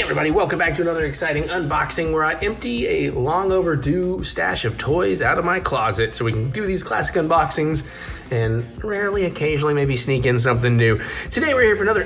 Hey everybody, welcome back to another exciting unboxing where I empty a long overdue stash of toys out of my closet so we can do these classic unboxings and rarely, occasionally, maybe sneak in something new. Today we're here for another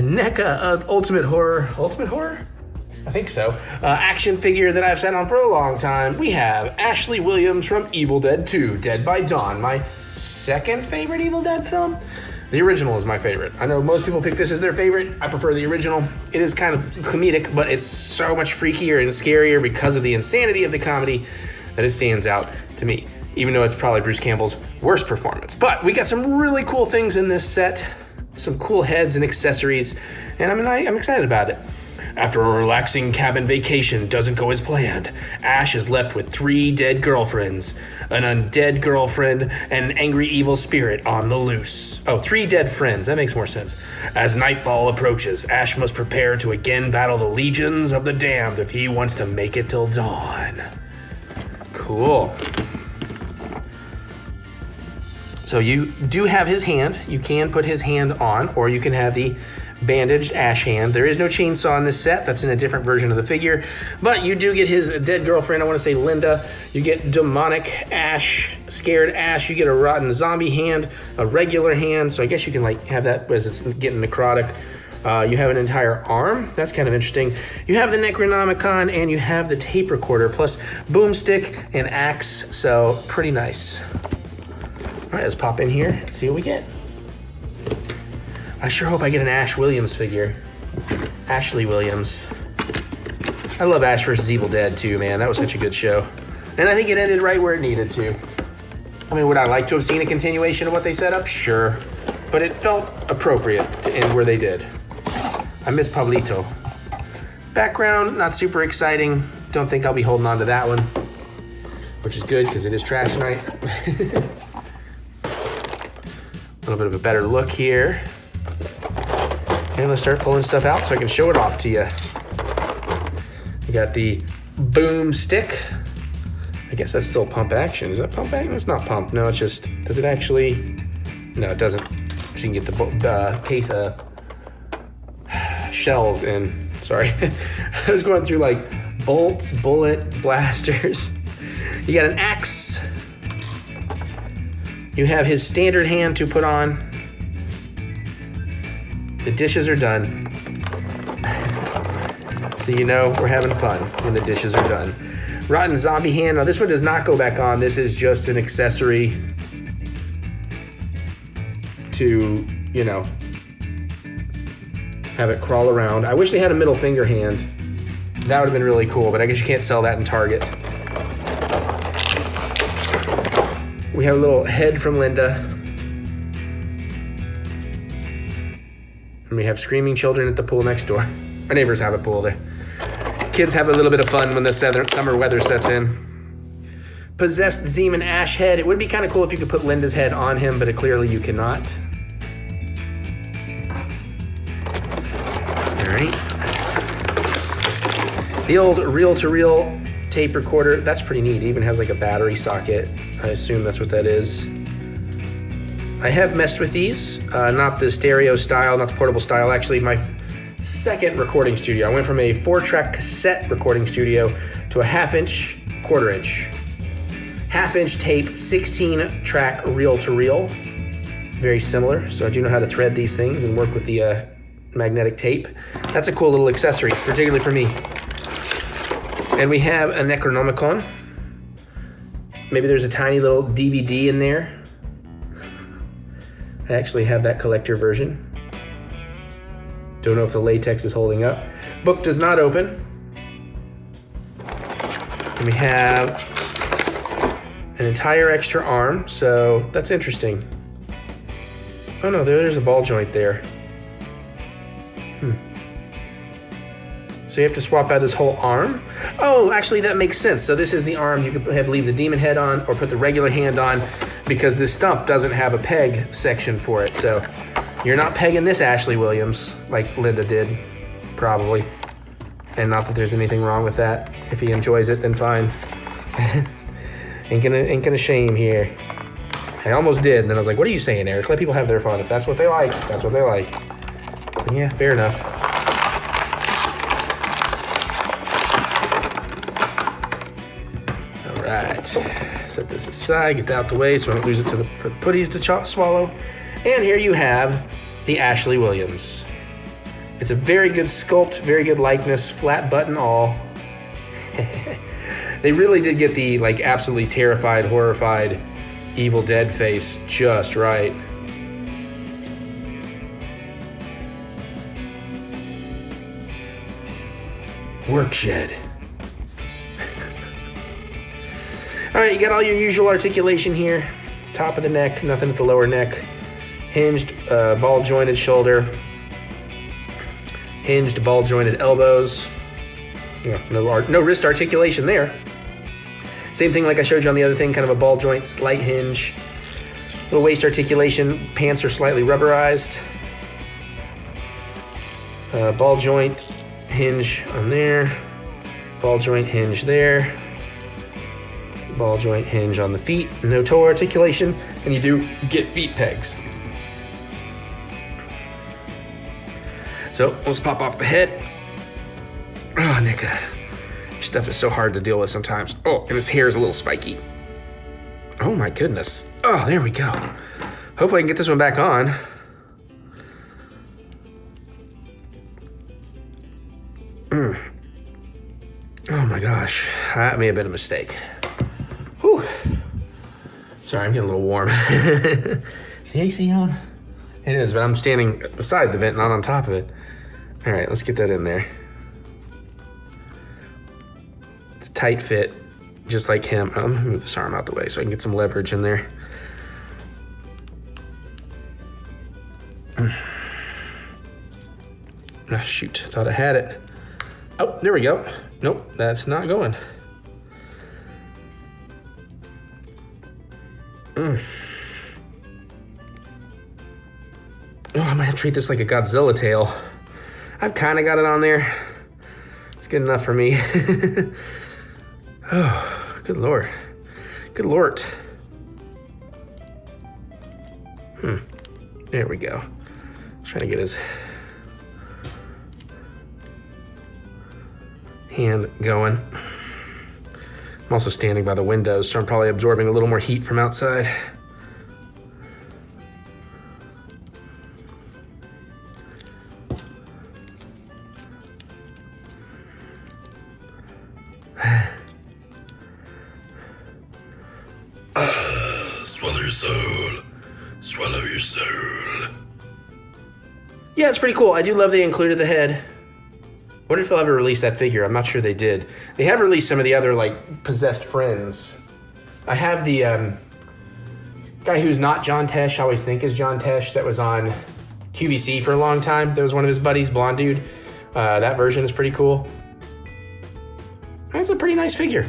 Neca Ultimate Horror, I think so, action figure that I've sat on for a long time. We have Ashley Williams from Evil Dead 2, Dead by Dawn, my second favorite Evil Dead film. The original is my favorite. I know most people pick this as their favorite. I prefer the original. It is kind of comedic, but it's so much freakier and scarier because of the insanity of the comedy that it stands out to me, even though it's probably Bruce Campbell's worst performance. But we got some really cool things in this set, some cool heads and accessories, and I'm excited about it. After a relaxing cabin vacation doesn't go as planned, Ash is left with 3 dead girlfriends, an undead girlfriend, and an angry evil spirit on the loose. Oh, 3 dead friends, that makes more sense. As nightfall approaches, Ash must prepare to again battle the legions of the damned if he wants to make it till dawn. Cool. So you do have his hand. You can put his hand on, or you can have the bandaged Ash hand. There is no chainsaw in this set. That's in a different version of the figure. But you do get his dead girlfriend, I want to say Linda. You get demonic Ash, scared Ash. You get a rotten zombie hand, a regular hand. So I guess you can like have that as it's getting necrotic. You have an entire arm. That's kind of interesting. You have the Necronomicon and you have the tape recorder plus boomstick and axe. So pretty nice. All right, let's pop in here and see what we get. I sure hope I get an Ash Williams figure. Ashley Williams. I love Ash vs. Evil Dead too, man. That was such a good show. And I think it ended right where it needed to. I mean, would I like to have seen a continuation of what they set up? Sure. But it felt appropriate to end where they did. I miss Pablito. Background, not super exciting. Don't think I'll be holding on to that one. Which is good, because it is trash night. A little bit of a better look here. And let's start pulling stuff out so I can show it off to you. We got the boom stick. I guess that's still pump action. Is that pump action? It's not pump. No, it's just, does it actually? No, it doesn't. So you can get the case of shells in. Sorry. I was going through like bolts, bullet, blasters. You got an axe. You have his standard hand to put on. The dishes are done. So you know we're having fun when the dishes are done. Rotten zombie hand. Now this one does not go back on. This is just an accessory to, you know, have it crawl around. I wish they had a middle finger hand. That would have been really cool, but I guess you can't sell that in Target. We have a little head from Linda. And we have screaming children at the pool next door. Our neighbors have a pool there. Kids have a little bit of fun when the summer weather sets in. Possessed Demon Ash head. It would be kind of cool if you could put Linda's head on him, but clearly you cannot. All right. The old reel-to-reel tape recorder. That's pretty neat. It even has like a battery socket. I assume that's what that is. I have messed with these, not the stereo style, not the portable style. Actually, my second recording studio. I went from a 4-track cassette recording studio to a 1/2-inch, 1/4-inch. 1/2-inch tape, 16-track reel-to-reel. Very similar, so I do know how to thread these things and work with the magnetic tape. That's a cool little accessory, particularly for me. And we have a Necronomicon. Maybe there's a tiny little DVD in there. I actually have that collector version. Don't know if the latex is holding up. Book does not open. And we have an entire extra arm, so that's interesting. Oh no, there's a ball joint there. So you have to swap out his whole arm? Oh, actually that makes sense. So this is the arm you could leave the demon head on or put the regular hand on because this stump doesn't have a peg section for it. So you're not pegging this Ashley Williams like Linda did, probably. And not that there's anything wrong with that. If he enjoys it, then fine. ain't gonna shame here. I almost did, and then I was like, what are you saying, Eric? Let people have their fun. If that's what they like, that's what they like. So yeah, fair enough. set this aside, get that out the way so I don't lose it for the putties to swallow. And here you have the Ashley Williams. It's a very good sculpt, very good likeness, flat butt and all. They really did get the like absolutely terrified, horrified, Evil Dead face just right. Work shed. All right, you got all your usual articulation here. Top of the neck, nothing at the lower neck. Hinged, ball jointed shoulder. Hinged, ball jointed elbows. Yeah, no wrist articulation there. Same thing like I showed you on the other thing, kind of a ball joint, slight hinge. Little waist articulation, pants are slightly rubberized. Ball joint, hinge on there. Ball joint, hinge there. Ball joint, hinge on the feet. No toe articulation, and you do get feet pegs. So let's pop off the head. Oh, Neca. Your stuff is so hard to deal with sometimes. Oh, and his hair is a little spiky. Oh my goodness. Oh, there we go. Hopefully I can get this one back on. Oh my gosh. That may have been a mistake. Whew. Sorry, I'm getting a little warm. Is the AC on? It is, but I'm standing beside the vent, not on top of it. All right, let's get that in there. It's a tight fit, just like him. I'm gonna move this arm out the way so I can get some leverage in there. Ah, shoot, thought I had it. Oh, there we go. Nope, that's not going. Oh, I might have to treat this like a Godzilla tail. I've kind of got it on there. It's good enough for me. Oh, good Lord. Good Lord. There we go. Trying to get his hand going. I'm also standing by the windows, so I'm probably absorbing a little more heat from outside. Swallow your soul. Swallow your soul. Yeah, it's pretty cool. I do love they included the head. Wonder if they'll ever release that figure. I'm not sure they did. They have released some of the other like possessed friends. I have the guy who's not John Tesh, I always think is John Tesh, that was on QVC for a long time. That was one of his buddies, blonde dude. That version is pretty cool. That's a pretty nice figure.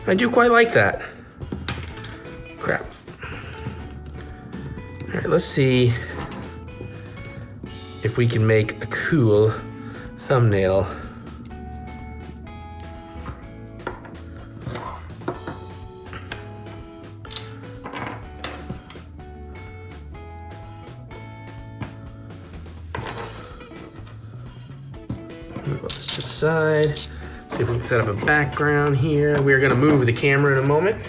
I do quite like that. Crap. All right, let's see if we can make a cool thumbnail. Move this to the side. See if we can set up a background here. We're gonna move the camera in a moment.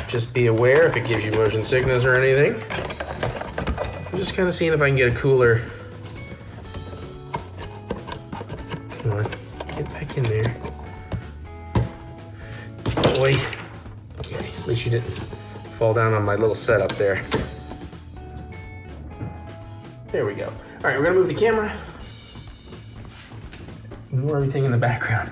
Just be aware if it gives you motion sickness or anything. I'm just kind of seeing if I can get a cooler. Come on, get back in there. Boy. Okay, at least you didn't fall down on my little setup there. There we go. All right, we're gonna move the camera. Ignore everything in the background.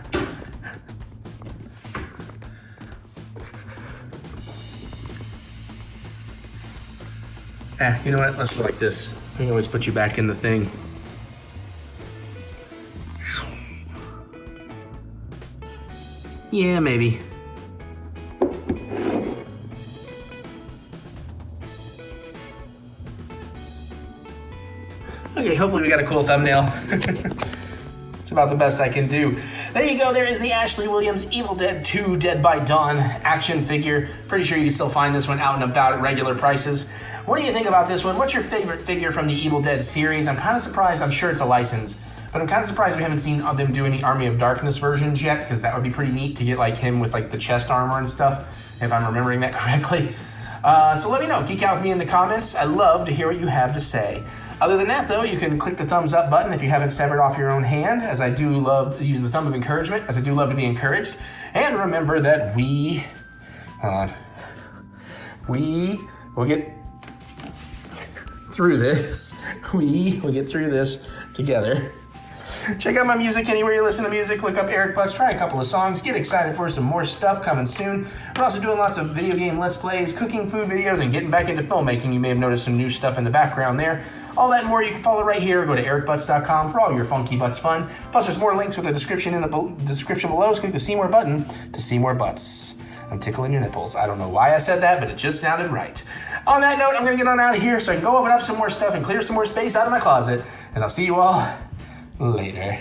You know what? Let's go like this. I can always put you back in the thing. Yeah, maybe. Okay, hopefully we got a cool thumbnail. It's about the best I can do. There you go, there is the Ashley Williams Evil Dead 2 Dead by Dawn action figure. Pretty sure you can still find this one out and about at regular prices. What do you think about this one? What's your favorite figure from the Evil Dead series? I'm kind of surprised, I'm sure it's a license, But I'm kind of surprised we haven't seen them do any Army of Darkness versions yet, because that would be pretty neat to get like him with like the chest armor and stuff, if I'm remembering that correctly. So let me know. Geek out with me in the comments. I love to hear what you have to say. Other than that, though, you can click the thumbs up button if you haven't severed off your own hand, as I do love to use the thumb of encouragement, as I do love to be encouraged. And remember that we will get through this. We will get through this together. Check out my music anywhere you listen to music. Look up TheEricButts, try a couple of songs, get excited for some more stuff coming soon. We're also doing lots of video game Let's Plays, cooking food videos, and getting back into filmmaking. You may have noticed some new stuff in the background there. All that and more you can follow right here. Go to TheEricButts.com for all your funky butts fun. Plus, there's more links with the description in the description below. So click the see more button to see more butts. I'm tickling your nipples. I don't know why I said that, but it just sounded right. On that note, I'm going to get on out of here so I can go open up some more stuff and clear some more space out of my closet. And I'll see you all later.